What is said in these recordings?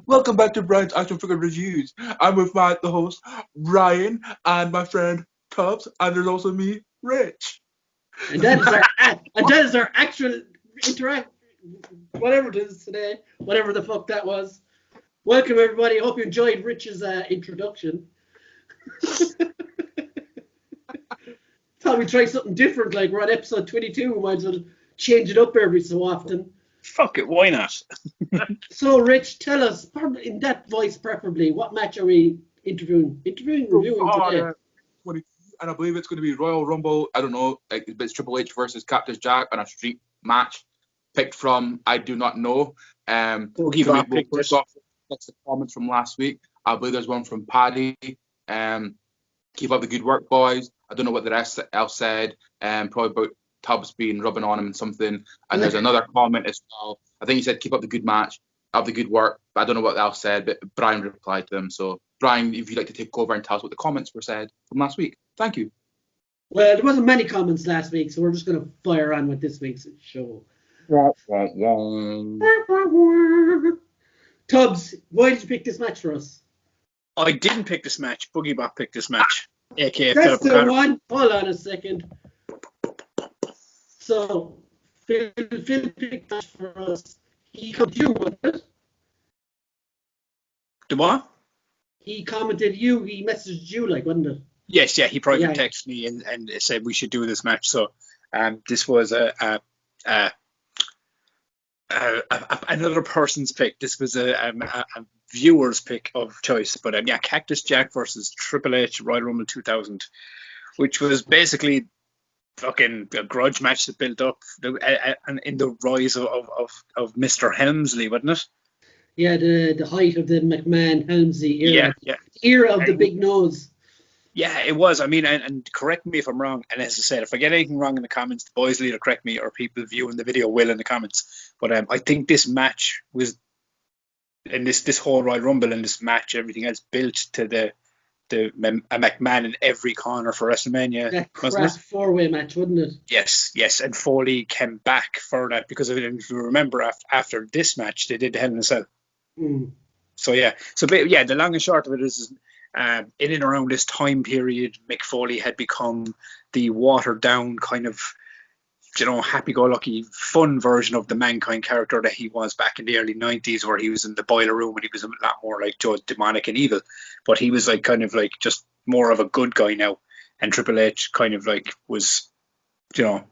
Welcome back to Brian's Action Figure Reviews. I'm with the host, Brian, and my friend Tubbs, and there's also me, Rich. And that is our actual interact, whatever it is today, whatever the fuck that was. Welcome everybody. I hope you enjoyed Rich's introduction. Thought we'd try something different, like we're on episode 22. We might as well change it up every so often. Fuck it, why not? So, Rich, tell us, in that voice preferably, what match are we reviewing today? 22, and I believe it's going to be Royal Rumble. I don't know, it's Triple H versus Cactus Jack on a street match picked from I do not know. First off, that's the comments from last week. I believe there's one from Paddy. Keep up the good work, boys. I don't know what the rest else said. Probably about Tubbs rubbing on him and something. And there's another comment as well. I think he said, keep up the good match, up the good work. But I don't know what else said, but Brian replied to him. So, Brian, if you'd like to take over and tell us what the comments were said from last week. Thank you. Well, there wasn't many comments last week, so we're just going to fire on with this week's show. Tubbs, why did you pick this match for us? I didn't pick this match. Boogie Bot picked this match. AKA That's the one. Hold on a second. So, Phil picked that for us. He commented you, wasn't it? The what? He commented you. He messaged you, like, wasn't it? Yes, yeah. He private texted me and said we should do this match. So, this was another person's pick. This was a viewer's pick of choice. But Cactus Jack versus Triple H Royal Rumble 2000, which was basically fucking a grudge match that built up and in the rise of Mr. Helmsley, wasn't it? Yeah, the height of the McMahon Helmsley era. Yeah. Era of the big nose. Yeah, it was. I mean, and correct me if I'm wrong. And as I said, if I get anything wrong in the comments, the boys will either correct me or people viewing the video will in the comments. But I think this match was, and this whole Royal Rumble and this match, everything else built to a McMahon in every corner for WrestleMania. That crap four-way match, wouldn't it? Yes. And Foley came back for that because of it. And if you remember, after this match, they did the Hell in a Cell. Mm. So the long and short of it is, in and around this time period, Mick Foley had become the watered down kind of, happy-go-lucky, fun version of the Mankind character that he was back in the early 90s, where he was in the boiler room and he was a lot more like Joe, demonic and evil. But he was just more of a good guy now. And Triple H kind of was,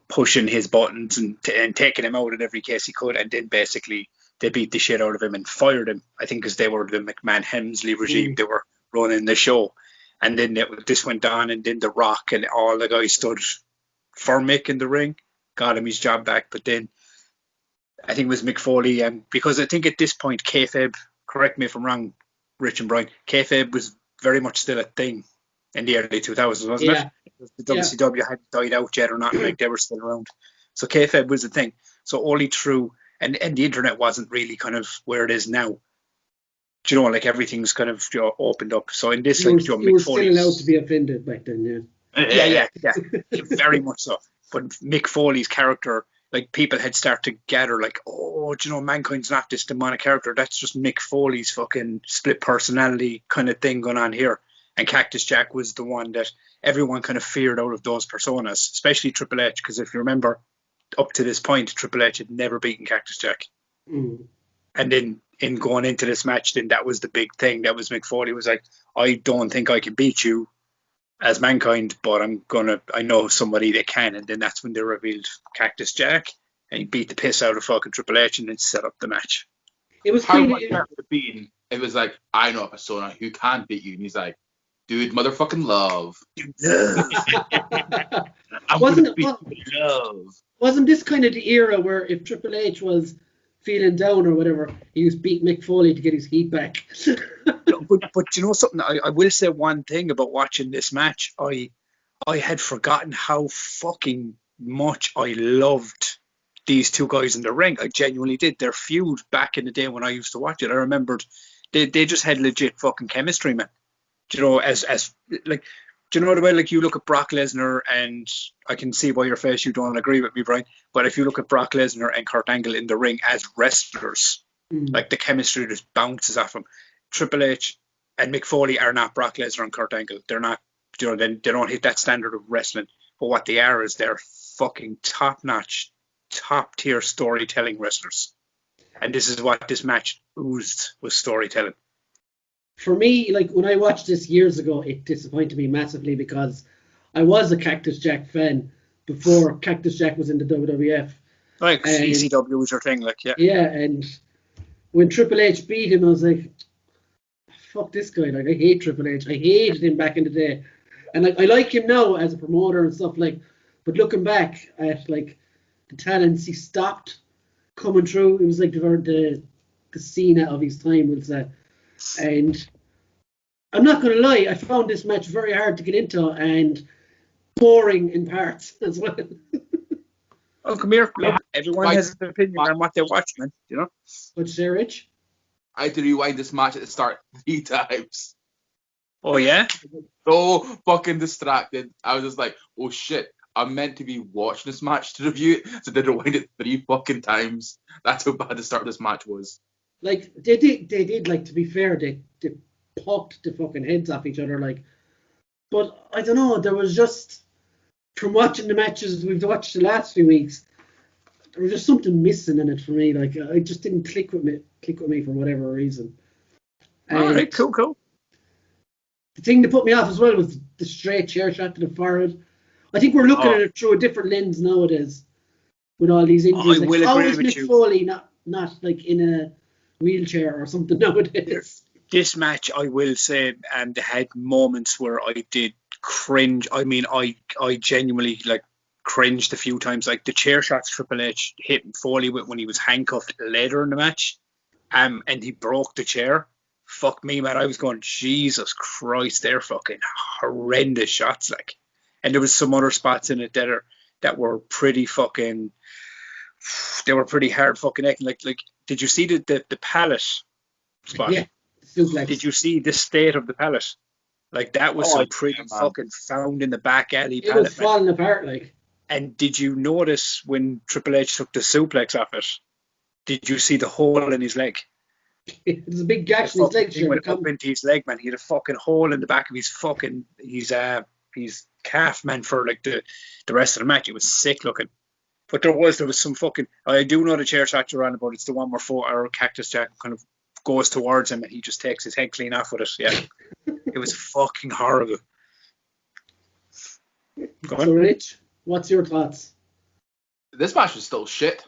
pushing his buttons and taking him out in every case he could. And then basically they beat the shit out of him and fired him, I think, because they were the McMahon Helmsley regime. They were running the show. And then this went on, and then The Rock and all the guys stood for Mick in the ring, got him his job back. But then I think it was Mick Foley, because I think at this point kayfabe, correct me if I'm wrong, Rich and Brian, kayfabe was very much still a thing in the early 2000s, wasn't it? The WCW hadn't died out yet or not, like they were still around. So kayfabe was a thing. So only through, and the internet wasn't really kind of where it is now. Everything's kind of opened up. So in this, you were Mick Foley still allowed to be offended back then, yeah, very much so. But Mick Foley's character, people had started to gather, Mankind's not this demonic character. That's just Mick Foley's fucking split personality kind of thing going on here. And Cactus Jack was the one that everyone kind of feared out of those personas, especially Triple H, because if you remember, up to this point, Triple H had never beaten Cactus Jack. Mm. And then in going into this match, then that was the big thing. That was Mick Foley was like, I don't think I can beat you as Mankind, but I know somebody that can. And then that's when they revealed Cactus Jack, and he beat the piss out of fucking Triple H and then set up the match. It was how much being. It was like, I know a persona who can't beat you, and he's like, dude, motherfucking love. Wasn't this kind of the era where if Triple H was feeling down or whatever, he was beat Mick Foley to get his heat back? but you know something, I will say one thing about watching this match. I had forgotten how fucking much I loved these two guys in the ring. I genuinely did. Their feud back in the day when I used to watch it, I remembered they just had legit fucking chemistry, man. As do you know the way, you look at Brock Lesnar, and I can see by your face you don't agree with me, Brian, but if you look at Brock Lesnar and Kurt Angle in the ring as wrestlers, Like the chemistry just bounces off him. Triple H and Mick Foley are not Brock Lesnar and Kurt Angle. They're not, they don't hit that standard of wrestling. But what they are is they're fucking top-notch, top-tier storytelling wrestlers. And this is what this match oozed, was storytelling. For me, like when I watched this years ago, it disappointed me massively because I was a Cactus Jack fan before Cactus Jack was in the WWF. Like ECW was your thing, like, yeah. Yeah, and when Triple H beat him, I was like, fuck this guy. Like, I hate Triple H. I hated him back in the day. And like, I like him now as a promoter and stuff, like, but looking back at like the talents he stopped coming through, it was like the Cena of his time, we'll say. And I'm not going to lie, I found this match very hard to get into and boring in parts as well. Oh, come here. Look, everyone has an opinion on what they watch, man. You know? What'd you say, Rich? I had to rewind this match at the start 3 times. Oh, yeah? So fucking distracted. I was just like, oh shit, I'm meant to be watching this match to review it, so they rewind it 3 fucking times. That's how bad the start of this match was. Like, they did, like, to be fair, they popped the fucking heads off each other, like. But, I don't know, there was just, from watching the matches we've watched the last few weeks, there was just something missing in it for me. Like, I just didn't click with me for whatever reason. All right, cool. The thing that put me off as well was the straight chair shot to the forehead. I think we're looking at it through a different lens nowadays with all these injuries. I will how agree is with Mick you. Foley not like in a wheelchair or something nowadays? This match, I will say, they had moments where I did cringe. I mean, I genuinely like cringed a few times. Like the chair shots Triple H hit Foley with when he was handcuffed later in the match, and he broke the chair. Fuck me, man. I was going, Jesus Christ, they're fucking horrendous shots. Like, and there was some other spots in it that were pretty fucking. They were pretty hard fucking acting. Like, did you see the pallet spot? Yeah. Suplex. Did you see the state of the pallet? Like, that was some pretty fucking found in the back alley it pallet. was falling apart, like. And did you notice when Triple H took the suplex off it? Did you see the hole in his leg? There's a big gash in his leg. He went up into his leg, man. He had a fucking hole in the back of his calf, man, for like the rest of the match. It was sick looking. But there was some fucking. I do know the chair shot you're on about. It's the one where Cactus Jack kind of goes towards him and he just takes his head clean off with it. Yeah, it was fucking horrible. Go on. So, Rich, what's your thoughts? This match was still shit.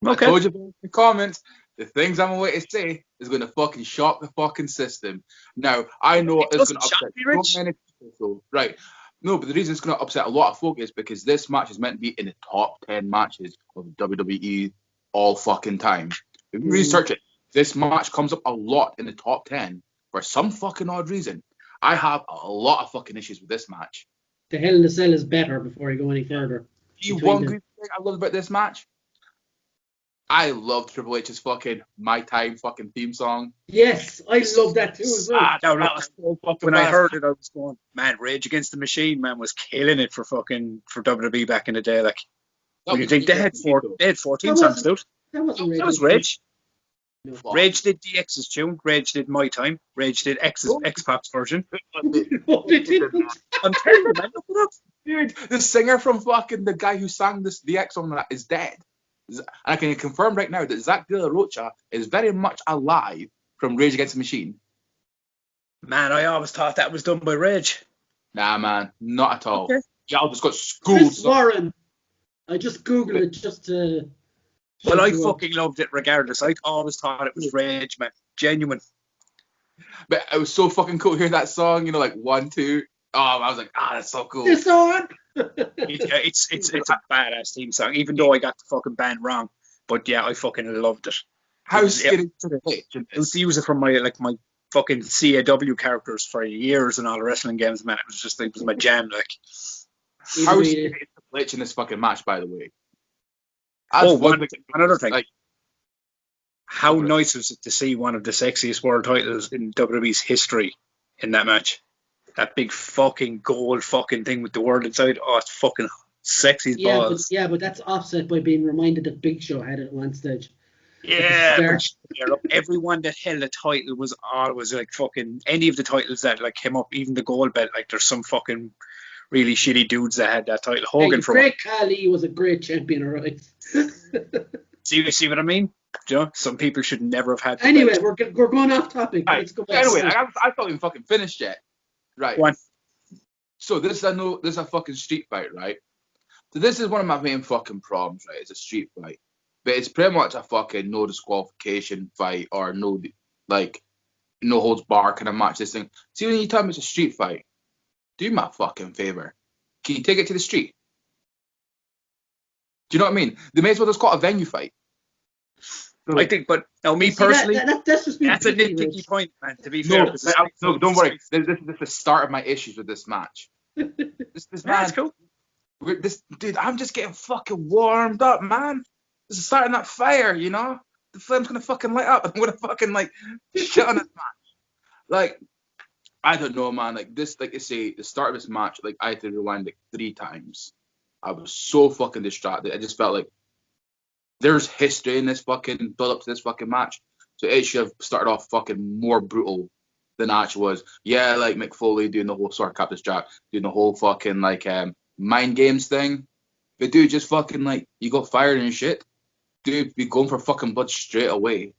Okay. I told you in the comments, the things I'm going to say is going to fucking shock the fucking system. Now, I know it's going to upset so many people. So, right. No, but the reason it's going to upset a lot of folk is because this match is meant to be in the top 10 matches of WWE all fucking time. If you research it, this match comes up a lot in the top 10 for some fucking odd reason. I have a lot of fucking issues with this match. The Hell in a Cell is better before you go any further. One good thing I love about this match, I love Triple H's fucking My Time fucking theme song. Yes, I love that too as well. That was so fucking When bad. I heard it, I was going, man, Rage Against the Machine, man, was killing it for WWE back in the day. Like, when you think they had 14 songs, dude. That was Rage. No. Rage did DX's tune. Rage did My Time. Rage did X-Pop's version. No, they didn't. I'm telling you, man, look it up. Dude, the singer from fucking the guy who sang the X on that is dead. And I can confirm right now that Zach De La Rocha is very much alive from Rage Against the Machine. Man, I always thought that was done by Rage. Nah, man, not at all. Okay. Y'all just got schooled. Chris Warren. I just googled it just to. Well, I fucking loved it regardless. I always thought it was Rage, man. Genuine. But it was so fucking cool to hear that song, like 1, 2. Oh, I was like, that's so cool. It's on. It's a badass theme song, even though I got the fucking band wrong. But yeah, I fucking loved it. How skinny to the pitch. I used to use it for my fucking CAW characters for years and all the wrestling games, man. It was my jam, like. How skinny is the glitch in this fucking match, by the way? Another thing. Like, how nice was it to see one of the sexiest world titles in WWE's history in that match? That big fucking gold fucking thing with the word inside. Oh, it's fucking Sexy as Yeah, balls. but that's offset by being reminded that Big Show had it at one stage. Yeah, At the but start. look, everyone that held a title was always like fucking any of the titles that like came up, even the gold belt. Like there's some fucking really shitty dudes that had that title. Hogan Hey, for one. Great Khali was a great champion, alright. See what I mean? Do you know, some people should never have had. The Anyway, belt. we're going off topic. Right. Let's go back. Anyway, I thought we fucking finished yet. Right. Go on. So this is a fucking street fight, right? So this is one of my main fucking problems, right? It's a street fight, but it's pretty much a fucking no disqualification fight or no holds bar kind of match. This thing. See, when you tell me it's a street fight, do me a fucking favor. Can you take it to the street? Do you know what I mean? They may as well just call it a venue fight. I think, but now me See, personally, that's just being that's a picky, nitpicky Rich. point, man. To be fair, No, no, don't worry. This is the start of my issues with this match. This man, That's cool. Dude, I'm just getting fucking warmed up, man. This is starting that fire, you know? The flame's gonna fucking light up. I'm gonna fucking like shit on this match. Like, I don't know, man. Like this, like I say, the start of this match, like I had to rewind like 3 times. I was so fucking distracted. I just felt like there's history in this fucking build up to this fucking match. So it should have started off fucking more brutal than it actually was. Yeah, like Mick Foley doing the whole Cactus Jack, doing the whole fucking like mind games thing. But dude, just fucking like you got fired and shit. Dude, be going for fucking blood straight away.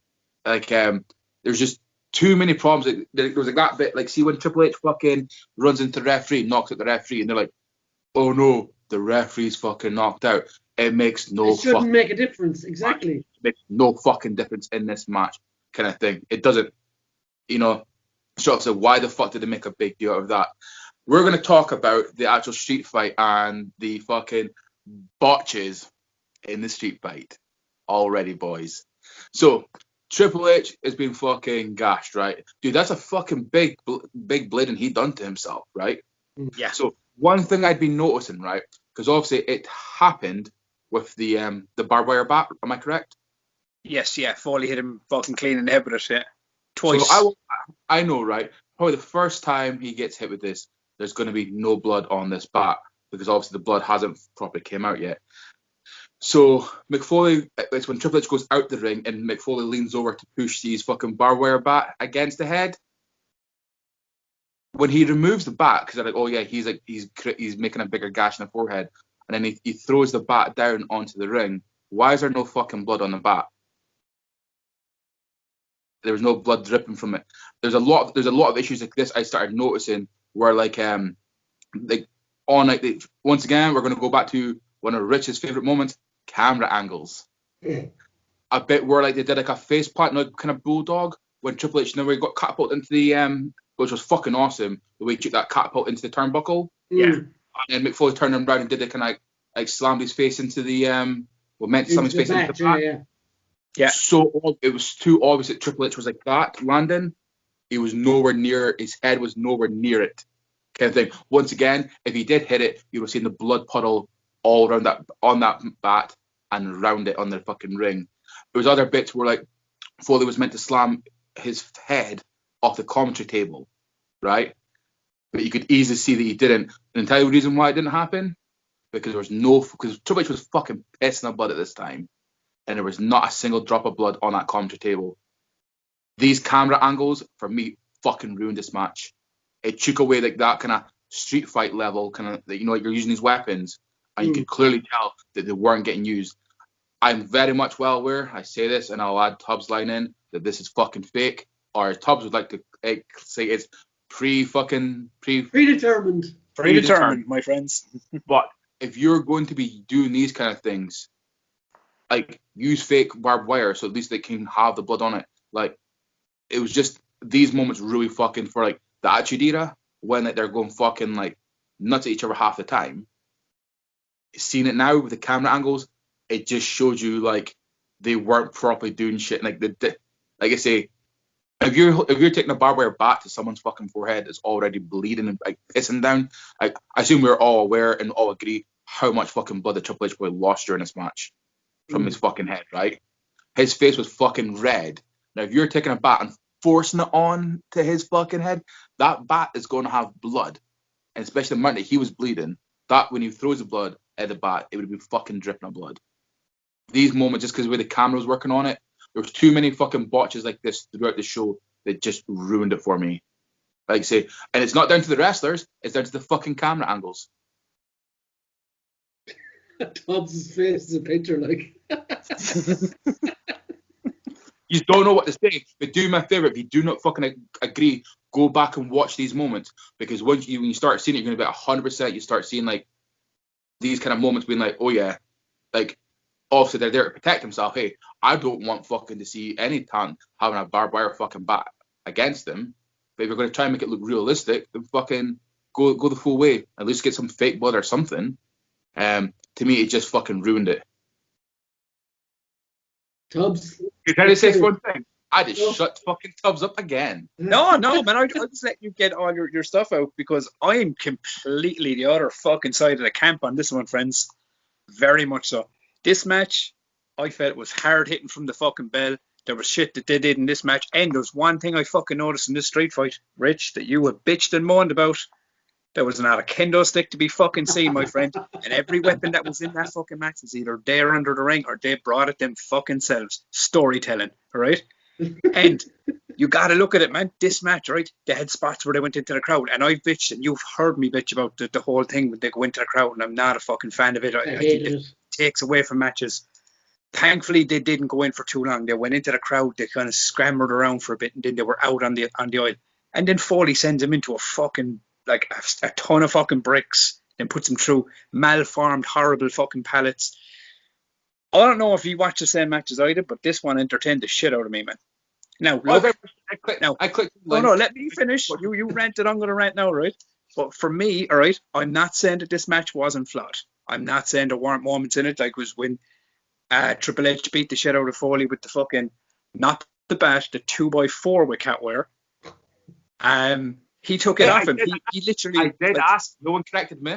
Like there's just too many problems. Like, there was like that bit, like see when Triple H fucking runs into the referee, knocks out the referee, and they're like, oh no, the referee's fucking knocked out. It makes no It shouldn't fucking make a difference, exactly. It makes no fucking difference in this match, kind of thing. It doesn't, you know. So why the fuck did they make a big deal out of that? We're gonna talk about the actual street fight and the fucking botches in the street fight already, boys. So Triple H has been fucking gashed, right? Dude, that's a fucking big bleeding he done to himself, right? Yeah. So one thing I'd been noticing, right? Because obviously it happened with the barbed wire bat. Am I correct? Yes, yeah. Foley hit him fucking clean in the head with it, yeah. Twice. So I know, right? Probably the first time he gets hit with this, there's going to be no blood on this bat because obviously the blood hasn't properly came out yet. So Mick Foley, it's when Triple H goes out the ring and Mick Foley leans over to push his fucking barbed wire bat against the head. When he removes the bat, because they're like, oh yeah, he's making a bigger gash in the forehead, and then he throws the bat down onto the ring. Why is there no fucking blood on the bat? There was no blood dripping from it. There's a lot of issues like this I started noticing where once again we're gonna go back to one of Rich's favorite moments, camera angles. A bit where like they did like a face plant, kind of bulldog when Triple H never got catapulted into the which was fucking awesome. The way he took that catapult into the turnbuckle. Yeah. And then Mick Foley turned him around and did it kind of like slammed his face into the meant to slam his face into the back. Yeah. So it was too obvious that Triple H was like that landing. He was nowhere near, his head was nowhere near it, kind of thing. Once again, if he did hit it, you would have seen the blood puddle all around that on that bat and around it on the fucking ring. There was other bits where like Foley was meant to slam his head off the commentary table, right? But you could easily see that he didn't. And tell you the reason why it didn't happen? Because Triple H was fucking pissing blood at this time. And there was not a single drop of blood on that commentary table. These camera angles, for me, fucking ruined this match. It took away like that kind of street fight level, kind of, you know, like you're using these weapons, and you could clearly tell that they weren't getting used. I'm very much well aware, I say this, and I'll add Tubbs' line in, that this is fucking fake, or Tubbs would like to say it's predetermined, my friends. But if you're going to be doing these kind of things, like use fake barbed wire so at least they can have the blood on it. Like it was just these moments really fucking for like the Attitude Era when like, they're going fucking like nuts at each other half the time. Seeing it now with the camera angles, it just showed you like they weren't properly doing shit. Like like I say, if you're taking a barbed wire bat to someone's fucking forehead that's already bleeding and like pissing down, I assume we're all aware and all agree how much fucking blood the Triple H boy lost during this match from his fucking head, right? His face was fucking red. Now, if you're taking a bat and forcing it on to his fucking head, that bat is going to have blood. And especially the amount that he was bleeding, that when he throws the blood, at the bat, it would be fucking dripping of blood. These moments, just because the way the camera was working on it, there was too many fucking botches like this throughout the show that just ruined it for me. Like I say, and it's not down to the wrestlers, it's down to the fucking camera angles. Tubbs' face is a picture, like. You don't know what to say, but do me a favour, if you do not fucking agree, go back and watch these moments, because when you start seeing it, you're going to be 100%, you start seeing like these kind of moments being like, oh yeah, like obviously they're there to protect themselves. Hey, I don't want fucking to see any talent having a barbed wire fucking bat against them, but if you're going to try and make it look realistic, then fucking go the full way, at least get some fake blood or something. To me, it just fucking ruined it. Tubbs. Can I say one thing? I just shut fucking Tubbs up again. No, man, I just let you get all your stuff out, because I'm completely the other fucking side of the camp on this one, friends. Very much so. This match, I felt was hard hitting from the fucking bell. There was shit that they did in this match. And there's one thing I fucking noticed in this street fight, Rich, that you had bitched and moaned about. There was not a kendo stick to be fucking seen, my friend. And every weapon that was in that fucking match was either there under the ring or they brought it them fucking selves. Storytelling, all right? And you got to look at it, man. This match, right? They had spots where they went into the crowd. And I've bitched, and you've heard me bitch about the whole thing when they go into the crowd. And I'm not a fucking fan of it. I think it takes away from matches. Thankfully, they didn't go in for too long. They went into the crowd. They kind of scrambled around for a bit. And then they were out on the aisle. And then Foley sends him into a fucking... like a ton of fucking bricks, and puts them through malformed, horrible fucking pallets. I don't know if you watch the same match as I did, but this one entertained the shit out of me, man. Now, look, I clicked. No, let me finish. You ranted, I'm going to rant now, right? But for me, all right, I'm not saying that this match wasn't flawed. I'm not saying there weren't moments in it, like was when Triple H beat the shit out of Foley with the fucking, not the bat, the 2x4 with Catware. He took it off him. He literally... I did ask. No one corrected me.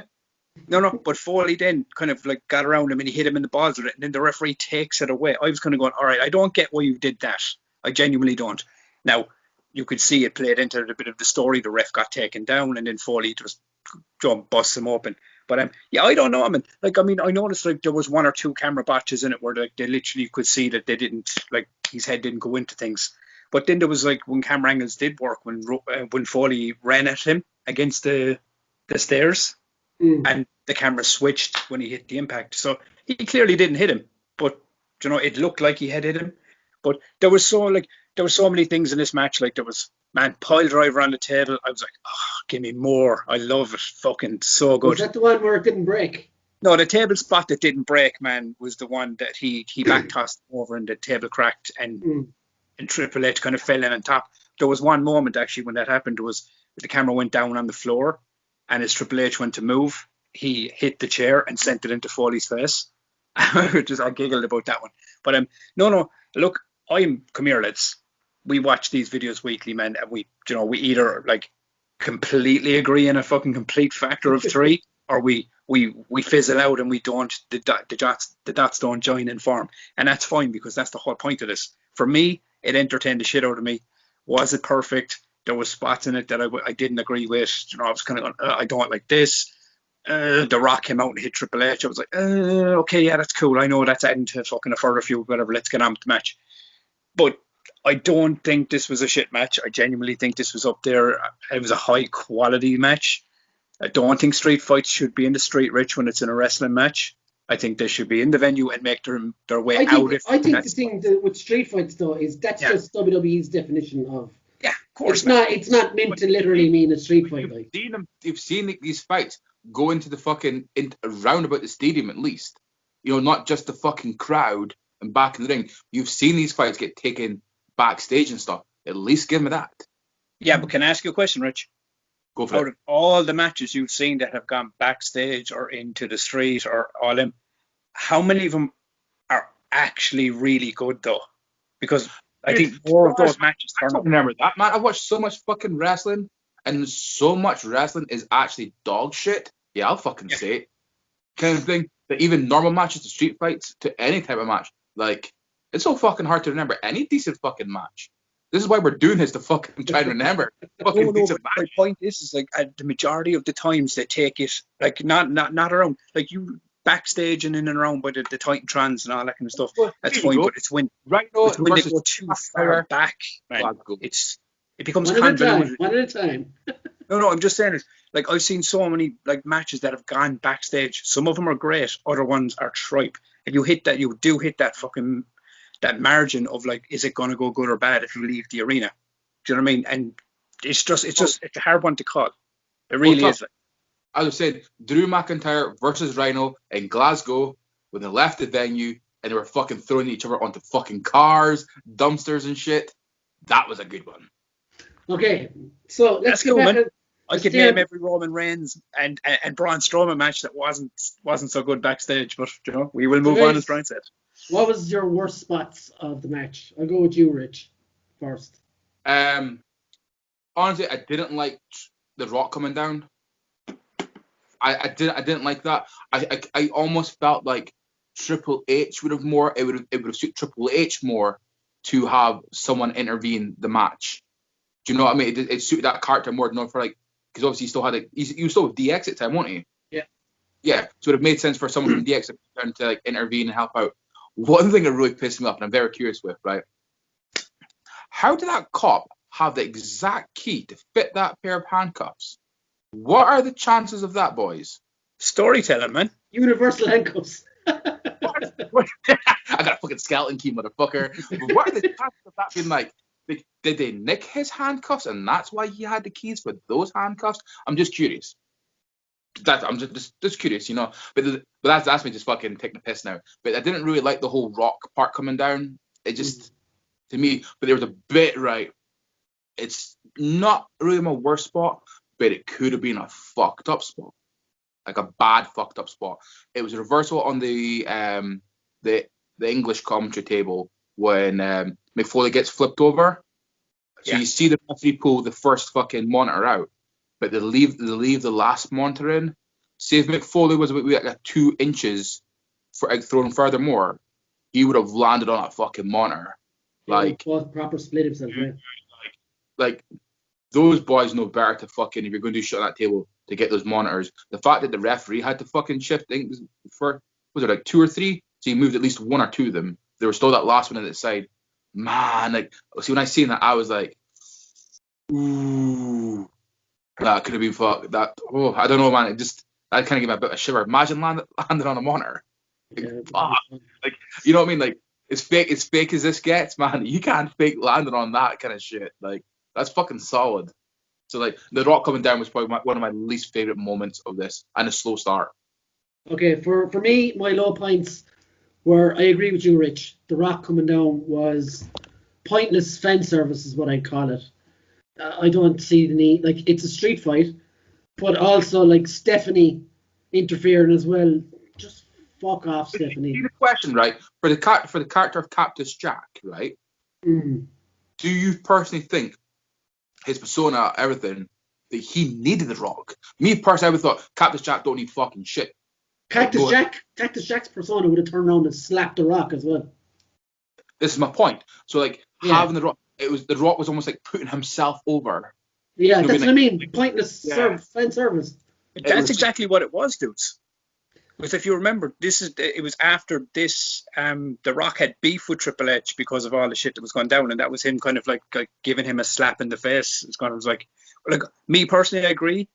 No, but Foley then kind of like got around him and he hit him in the balls with it, and then the referee takes it away. I was kind of going, all right, I don't get why you did that. I genuinely don't. Now, you could see it played into a bit of the story. The ref got taken down, and then Foley just busts him open. But yeah, I don't know. I noticed like there was one or two camera botches in it where like they literally could see that they didn't, like his head didn't go into things. But then there was like when camera angles did work, when Foley ran at him against the stairs, and the camera switched when he hit the impact. So he clearly didn't hit him, but it looked like he had hit him. But there was so many things in this match. Like there was, man, pile driver on the table. I was like, oh, give me more. I love it. Fucking so good. Was that the one where it didn't break? No, the table spot that didn't break, man, was the one that he back tossed over and the table cracked and Triple H kind of fell in on top. There was one moment actually when that happened. The camera went down on the floor, and as Triple H went to move, he hit the chair and sent it into Foley's face. I giggled about that one. But no, look, come here, lads. We watch these videos weekly, man, and we either like completely agree in a fucking complete factor of 3, or we fizzle out and we don't. The dots don't join and form, and that's fine because that's the whole point of this. For me, it entertained the shit out of me. Was it perfect? There was spots in it that I didn't agree with. I was kind of going, I don't like this. The Rock came out and hit Triple H. I was like, okay, yeah, that's cool. I know that's adding to fucking a further feud, whatever. Let's get on with the match. But I don't think this was a shit match. I genuinely think this was up there. It was a high quality match. I don't think street fights should be in the street, Rich, when it's in a wrestling match. I think they should be in the venue and make their way out. I think the thing with street fights, though, is that's just WWE's definition of... Yeah, of course. It's not meant to literally mean a street fight. You've seen these fights go into the fucking... around about the stadium, at least. Not just the fucking crowd and back in the ring. You've seen these fights get taken backstage and stuff. At least give me that. Yeah, but can I ask you a question, Rich? Go for Out it. of all the matches you've seen that have gone backstage or into the street or all them, how many of them are actually really good, though? Because I think more of those matches I don't remember that, man. I watched so much fucking wrestling, and so much wrestling is actually dog shit. Yeah, I'll fucking say it. Kind of thing. That even normal matches to street fights to any type of match, like, it's so fucking hard to remember any decent fucking match. This is why we're doing this, to fucking try and remember. My point is like the majority of the times they take it like not around, like you backstage and in and around by the Titantrons and all that kind of stuff. Well, That's there you fine, go. but it's when Rhino they go versus too far back, man. Glasgow. It becomes One at a convoluted. time. One at a time. No, I'm just saying it. Like, I've seen so many like matches that have gone backstage. Some of them are great, other ones are tripe. And you do hit that fucking that margin of like, is it gonna go good or bad if you leave the arena? Do you know what I mean? And it's a hard one to call. It really is. Like, As I said, Drew McIntyre versus Rhino in Glasgow when they left the venue and they were fucking throwing each other onto fucking cars, dumpsters and shit. That was a good one. Okay, so let's That's get cool, back. man. I could name every Roman Reigns and Braun Strowman match that wasn't so good backstage, but you know, we will move on, as Brian said. What was your worst spots of the match? I'll go with you, Rich, first. Honestly, I didn't like The Rock coming down. I didn't like that. I almost felt like Triple H would have suited Triple H more to have someone intervene the match. Do you know what I mean? It suited that character more than for like, because obviously he was still with DX at the time, wasn't he? Yeah. Yeah. So it would have made sense for someone from DX to like intervene and help out. One thing that really pissed me off, and I'm very curious with, right? How did that cop have the exact key to fit that pair of handcuffs? What are the chances of that, boys? Storytelling, man. Universal handcuffs. I got a fucking skeleton key, motherfucker. But what are the chances of that being like? Did they nick his handcuffs and that's why he had the keys for those handcuffs? I'm just curious. I'm just curious, you know. But that's me just fucking taking the piss now. But I didn't really like the whole Rock part coming down. It just, to me, but there was a bit, right? It's not really my worst spot, but it could have been a fucked up spot. Like a bad fucked up spot. It was a reversal on the English commentary table when Mick Foley gets flipped over. So you see the referee pull the first fucking monitor out, but they leave the last monitor in. See if Mick Foley was about like 2 inches for like, thrown furthermore, he would have landed on that fucking monitor. Like proper split himself, right? Like those boys know better to fucking, if you're going to do shit on that table, to get those monitors. The fact that the referee had to fucking shift things for, was it like 2 or 3? So he moved at least 1 or 2 of them. There was still that last one at the side. Man, like, see, when I seen that, I was like, ooh, that could have been fucked. That, oh, I don't know, man. That kind of gave me a bit of a shiver. Imagine landing on a monitor. Like, you know what I mean? Like, as fake as this gets, man. You can't fake landing on that kind of shit. Like, that's fucking solid. So, like, The Rock coming down was probably one of my least favorite moments of this, and a slow start. Okay, for me, my low points were, I agree with you, Rich. The Rock coming down was pointless fan service, is what I call it. I don't see the need. Like, it's a street fight, but also, like, Stephanie interfering as well. Just fuck off, Stephanie. The question, right, for the character of Cactus Jack, right? Mm. Do you personally think his persona, everything, that he needed The Rock? Me personally, I would have thought Cactus Jack don't need fucking shit. Cactus Jack's persona would have turned around and slapped The Rock as well. This is my point. So, like, having The Rock, The Rock was almost like putting himself over. Yeah, that's what I mean. Pointless fan service. That's exactly what it was, dudes. Because if you remember, it was after this, The Rock had beef with Triple H because of all the shit that was going down, and that was him kind of like giving him a slap in the face. It was like me personally, I agree.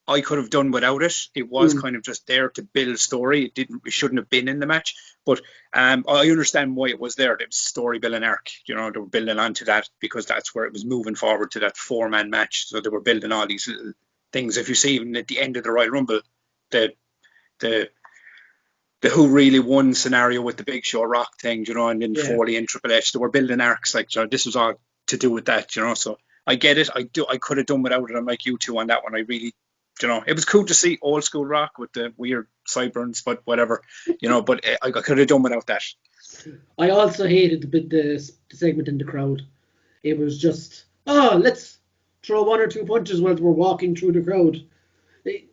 I could have done without it. It was kind of just there to build a story. It shouldn't have been in the match. But I understand why it was there. It was story building arc. You know, they were building onto that because that's where it was moving forward to that 4-man match. So they were building all these little things. If you see even at the end of the Royal Rumble, the who really won scenario with the Big Show Rock thing, you know, and then Foley and Triple H, they were building arcs. Like, you know, this was all to do with that, you know. So I get it. I could have done without it. I'm like you two on that one. I really, you know, it was cool to see old school Rock with the weird sideburns, but whatever, you know. But I could have done without that. I also hated the segment in the crowd. It was just, let's throw 1 or 2 punches while we're walking through the crowd.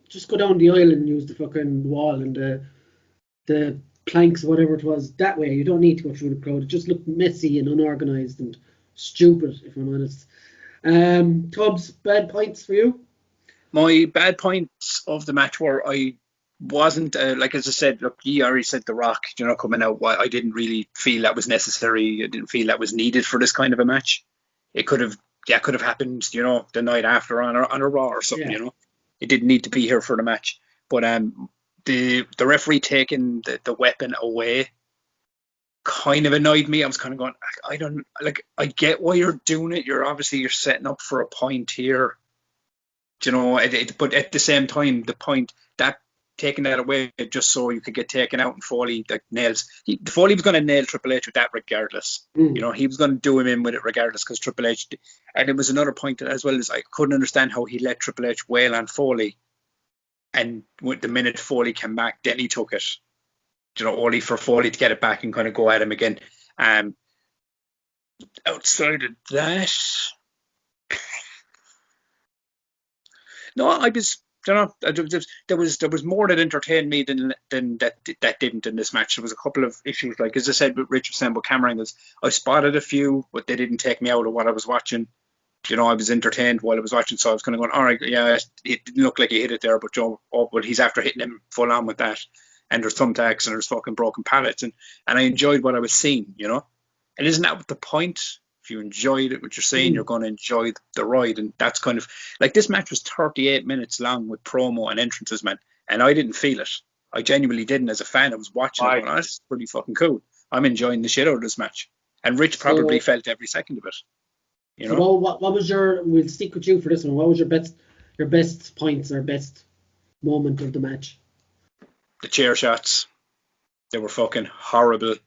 Just go down the aisle and use the fucking wall and the planks, whatever it was. That way, you don't need to go through the crowd. It just looked messy and unorganized and stupid, if I'm honest. Tubbs, bad points for you? My bad points of the match were I wasn't like, as I said, look, you already said The Rock, coming out. I didn't really feel that was necessary. I didn't feel that was needed for this kind of a match. It could have happened, the night after on a Raw or something. Yeah. It didn't need to be here for the match. But the referee taking the weapon away kind of annoyed me. I was kind of going, I don't like. I get why you're doing it. You're setting up for a point here. But at the same time, the point that taking that away just so you could get taken out, and Foley nails. Foley was going to nail Triple H with that regardless. He was going to do him in with it regardless, because Triple H. And it was another point as well, as I couldn't understand how he let Triple H wail on Foley, and with the minute Foley came back, then he took it. Only for Foley to get it back and kind of go at him again. Outside of that, no, I was. There was more that entertained me than that didn't in this match. There was a couple of issues, like as I said with Richard Sambo camera angles. I spotted a few, but they didn't take me out of what I was watching. I was entertained while I was watching, so I was kind of going, all right, yeah, it didn't look like he hit it there, but but he's after hitting him full on with that. And there's thumbtacks and there's fucking broken pallets, and I enjoyed what I was seeing, And isn't that the point? If you enjoyed it, what you're saying, you're going to enjoy the ride. And that's kind of like, this match was 38 minutes long with promo and entrances, man. And I didn't feel it. I genuinely didn't. As a fan, I was watching it going, oh, this is pretty fucking cool. I'm enjoying the shit out of this match. And Rich probably felt every second of it. So what was we'll stick with you for this one. What was your best points or best moment of the match? The chair shots. They were fucking horrible.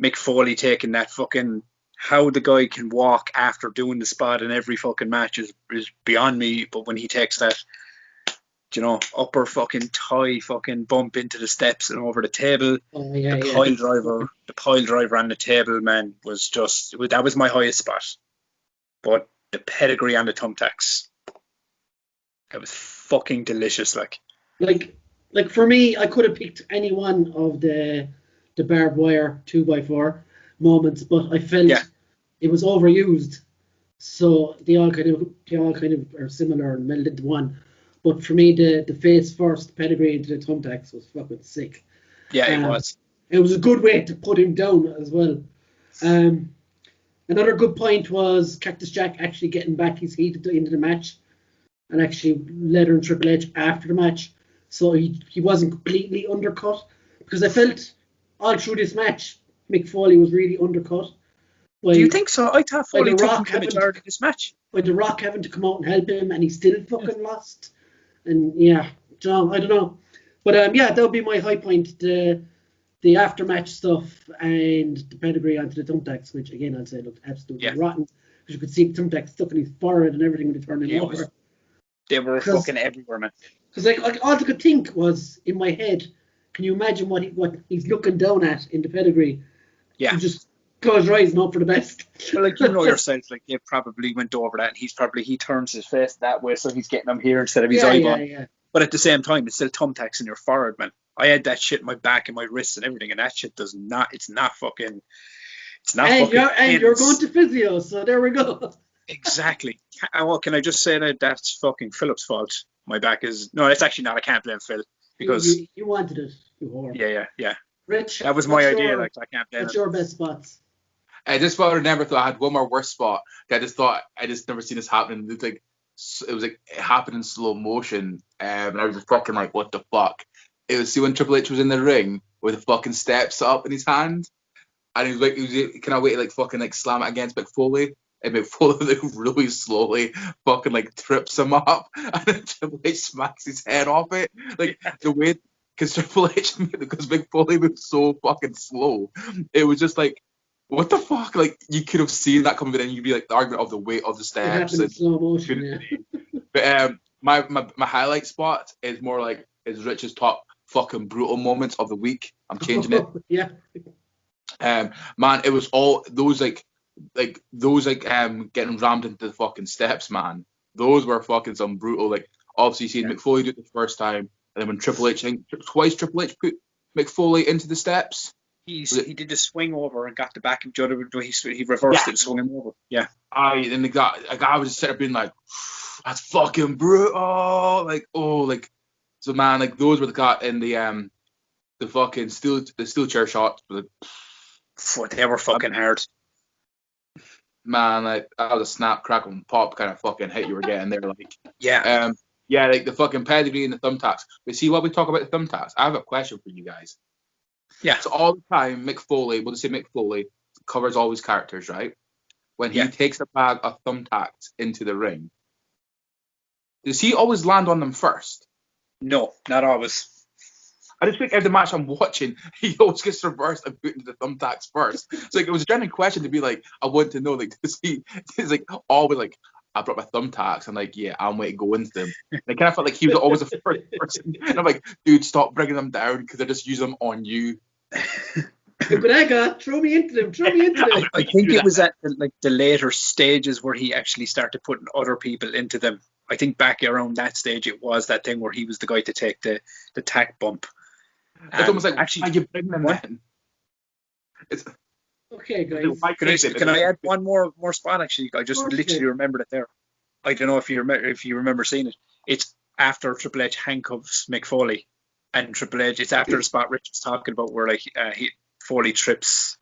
Mick Foley taking that fucking, how the guy can walk after doing the spot in every fucking match is beyond me. But when he takes that, upper fucking thigh fucking bump into the steps and over the table, the pile driver on the table, man, that was my highest spot. But the pedigree on the thumbtacks, it was fucking delicious. Like for me, I could have picked any one of the barbed wire 2x4 moments, but I felt it was overused, so they all kind of are similar and melded into one. But for me, the face first pedigree into the thumbtacks was fucking sick. Yeah, it was. It was a good way to put him down as well. Another good point was Cactus Jack actually getting back his heat into the match, and actually lettering Triple H after the match, so he wasn't completely undercut, because I felt all through this match Mick Foley was really undercut. Do you think so? I thought Foley took him to the majority of this match. By The Rock having to come out and help him, and he still fucking lost. And I don't know. But that would be my high point, the aftermatch stuff and the pedigree onto the thumbtacks, which again I'd say looked absolutely rotten, because you could see the thumbtacks stuck in his forehead and everything when they turned him over. They were fucking everywhere, man. Because like all I could think was in my head, can you imagine what he's looking down at in the pedigree? Yeah. You just close your eyes and hope for the best. Well, yourself, they probably went over that, and he turns his face that way, so he's getting them here instead of his eyeball. Yeah. But at the same time, it's still thumbtacks in your forehead, man. I had that shit in my back and my wrists and everything, and that shit it's not fucking. You're going to physio, so there we go. Exactly. Well, can I just say that that's fucking Philip's fault? My back is it's actually not. I can't blame Phil, because you wanted it. You whore. Yeah. Rich, that was my idea. I can't blame. What's your best spots? I just thought I never thought I had one more worst spot. I just never seen this happen. It was like it happened in slow motion, and I was just fucking like, what the fuck? It was when Triple H was in the ring with the fucking steps up in his hand, and he was wait to fucking slam it against Mick Foley. And Mick Foley really slowly fucking trips him up, and then Triple H smacks his head off it. The way, because Mick Foley was so fucking slow, it was just what the fuck? You could have seen that coming, and you'd be the argument of the weight of the steps. It happened in slow motion, yeah. But my highlight spot is more is Rich's top fucking brutal moments of the week. I'm changing it. Yeah. Man, it was all those getting rammed into the fucking steps, man. Those were fucking some brutal. Obviously seeing Mick Foley do it the first time, and then when Triple H, I think twice Triple H put Mick Foley into the steps. He did the swing over and got the back of Judd. He reversed it and swung him over. Yeah. And the guy was just sitting there being that's fucking brutal. So man, like those were the got in the fucking steel chair shots. They were fucking hard. Man, like that was a snap, crackle, and pop kind of fucking hit you were getting there. Like Yeah. yeah, like the fucking pedigree and the thumbtacks. But see, while we talk about the thumbtacks, I have a question for you guys. Yeah. So all the time, Mick Foley, we'll just say Mick Foley covers all his characters, right? When he takes a bag of thumbtacks into the ring, does he always land on them first? No, not always. I just think every match I'm watching, he always gets reversed and put into the thumbtacks first. It's like it was a genuine question to be like, I want to know, like, does he? It's like always like, I brought my thumbtacks and like, yeah, I'm waiting to go into them. And I kind of felt like he was always the first person. And I'm like, dude, stop bringing them down because I just use them on you. Throw me into them. I think it was at the later stages where he actually started putting other people into them. I think back around that stage, it was that thing where he was the guy to take the tack bump. It's almost like, actually, why you bring them in? It's okay, guys. Can I add one more spot? Actually, I just literally remembered it there. I don't know if you remember seeing it. It's after Triple H handcuffs Mick Foley, and Triple H. It's after the spot Rich was talking about where like Foley trips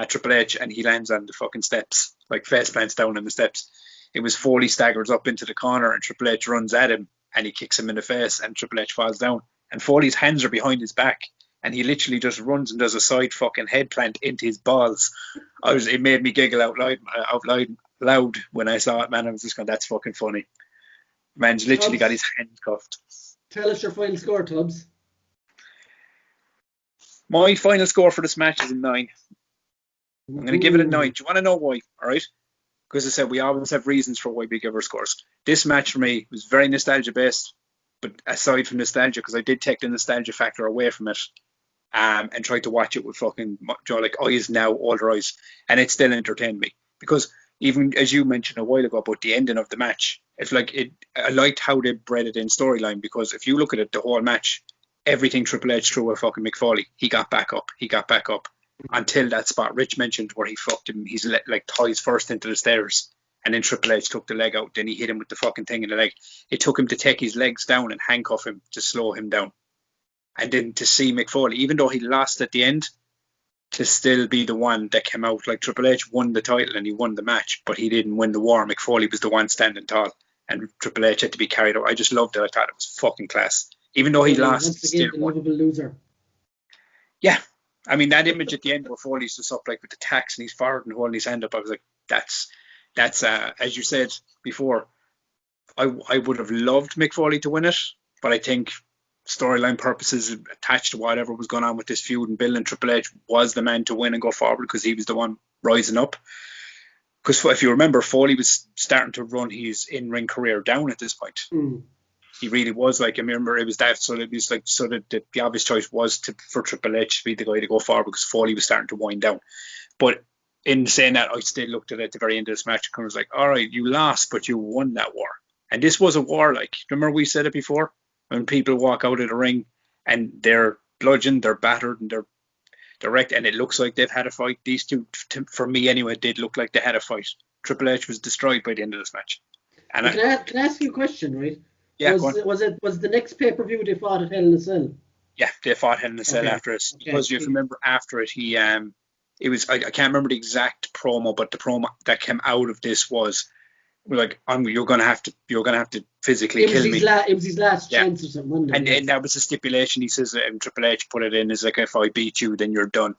Triple H and he lands on the fucking steps, like face plants down on the steps. It was Foley staggers up into the corner and Triple H runs at him and he kicks him in the face and Triple H falls down. And Foley's hands are behind his back and he literally just runs and does a side fucking head plant into his balls. It made me giggle out loud when I saw it, man. I was just going, that's fucking funny. Man's literally got his hands cuffed. Tell us your final score, Tubbs. My final score for this match is a 9. I'm going to give it a 9. Do you want to know why? All right. Because I said we always have reasons for why we give our scores. This match for me was very nostalgia based, but aside from nostalgia, because I did take the nostalgia factor away from it, and tried to watch it with fucking like eyes now, older eyes, and it still entertained me. Because even as you mentioned a while ago about the ending of the match, it's like I liked how they bred it in storyline. Because if you look at it, the whole match, everything Triple H threw at fucking Mick Foley, he got back up. Until that spot Rich mentioned where he fucked him, he's like thighs first into the stairs, and then Triple H took the leg out, then he hit him with the fucking thing in the leg. It took him to take his legs down and handcuff him to slow him down. And then to see Mick Foley, even though he lost at the end, to still be the one that came out. Like Triple H won the title and he won the match, but he didn't win the war. Mick Foley was the one standing tall and Triple H had to be carried out. I just loved it. I thought it was fucking class. Even though he lost, once again, the lovable loser. Yeah. I mean, that image at the end where Foley's just up like with the tacks and he's forward and holding his hand up, I was like, that's as you said before, I would have loved Mick Foley to win it, but I think storyline purposes attached to whatever was going on with this feud and building, Triple H was the man to win and go forward because he was the one rising up. Because if you remember, Foley was starting to run his in-ring career down at this point. He really was. Like, I remember it was that, so it was like, so that the obvious choice was for Triple H to be the guy to go forward because Foley was starting to wind down. But in saying that, I still looked at it at the very end of this match and was like, all right, you lost, but you won that war. And this was a war. Like, remember we said it before? When people walk out of the ring and they're bludgeoned, they're battered, and they're direct, and it looks like they've had a fight. These two, for me anyway, did look like they had a fight. Triple H was destroyed by the end of this match. And can I ask you a question, right? Yeah, was the next pay-per-view they fought at Hell in a Cell? Yeah, they fought Hell in a Cell after it. Because if you remember after it, he it was I can't remember the exact promo, but the promo that came out of this was like, you're gonna have to physically kill me. It was his last chance or something. And that was the stipulation. He says, Triple H put it in as like, if I beat you, then you're done.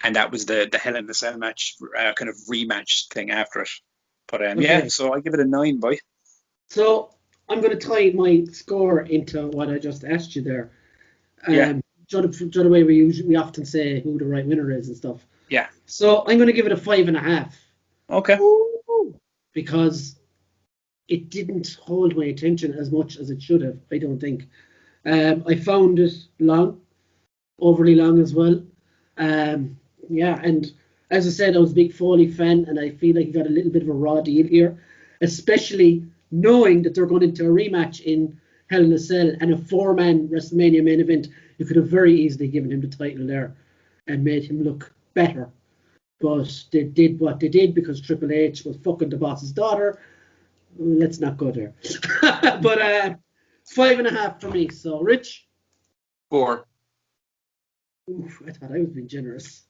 And that was the Hell in a Cell match, kind of rematch thing after it. But yeah, so I give it a 9, boy. So I'm going to tie my score into what I just asked you there. The way we often say who the right winner is and stuff. Yeah. So I'm going to give it a 5.5. Okay. Because it didn't hold my attention as much as it should have, I don't think. I found it long, overly long as well. And as I said, I was a big Foley fan, and I feel like he got a little bit of a raw deal here, especially knowing that they're going into a rematch in Hell in a Cell and a 4-man WrestleMania main event. You could have very easily given him the title there and made him look better. But they did what they did because Triple H was fucking the boss's daughter. Let's not go there. It's 5.5 for me. So, Rich? 4. Oof, I thought I was being generous.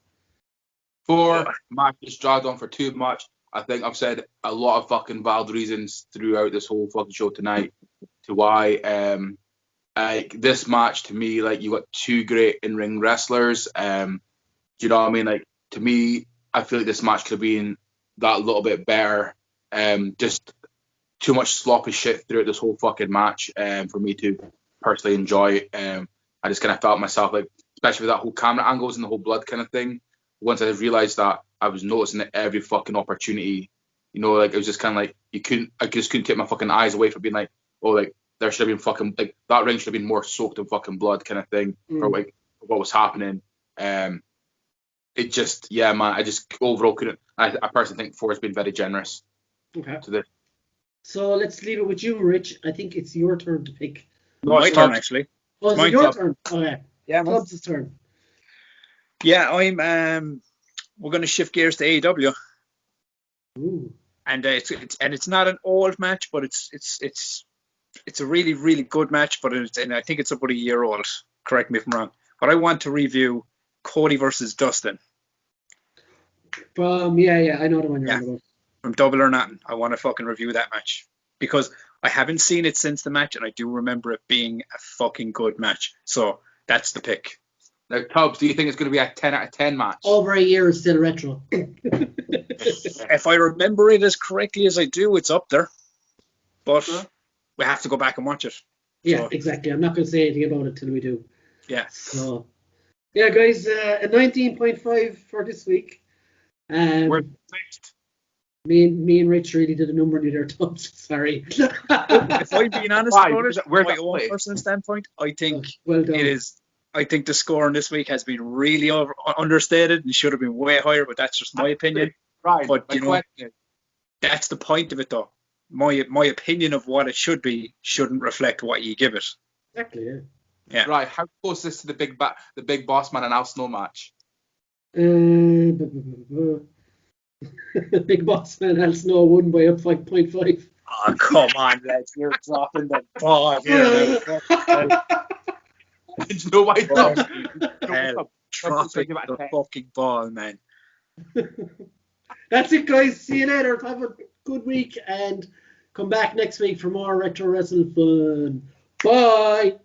4. Match just dragged on for too much. I think I've said a lot of fucking valid reasons throughout this whole fucking show tonight to why like this match to me, like, you got 2 great in-ring wrestlers. Do you know what I mean? Like, to me, I feel like this match could have been that little bit better. Just too much sloppy shit throughout this whole fucking match for me to personally enjoy. I just kind of felt myself, like, especially with that whole camera angles and the whole blood kind of thing. Once I realized that, I was noticing it every fucking opportunity. You know, like, it was just kind of like, I just couldn't take my fucking eyes away from being like, oh, like, there should have been fucking, like, that ring should have been more soaked in fucking blood kind of thing for, like, what was happening. It just, yeah, man, I just overall couldn't. I personally think 4 has been very generous. Okay. To this. So let's leave it with you, Rich. I think it's your turn to pick. No, my turn, actually. Oh, is it your turn? Okay. Yeah, Club's turn. Yeah, we're going to shift gears to AEW. Ooh. And it's not an old match, but it's a really, really good match, but and I think it's about a year old. Correct me if I'm wrong. But I want to review Cody versus Dustin. I know the one you're on about. From Double or Nothing. I want to fucking review that match because I haven't seen it since the match, and I do remember it being a fucking good match. So that's the pick. Now, Tubbs, do you think it's going to be a 10 out of 10 match? Over a year is still retro. If I remember it as correctly as I do, it's up there. But we have to go back and watch it. Yeah, exactly. I'm not going to say anything about it till we do. Yeah. So, yeah, guys, a 19.5 for this week. We're next. Me and Rich really did a number near their Tubbs. Sorry. If I'm being honest about it, from my own personal standpoint, I think well done. it is. I think the scoring this week has been really understated and should have been way higher, but that's just my opinion. Right. But that's the point of it, though. My opinion of what it should be shouldn't reflect what you give it. Exactly. Yeah. Right. How close is this to the big boss man and Al Snow match? Big boss man Al Snow won by a 5.5. Oh, come on, lads. You're dropping the ball here. Do you know why? Dropping the fucking ball, man. That's it, guys. See you later. Have a good week and come back next week for more retro wrestling fun. Bye.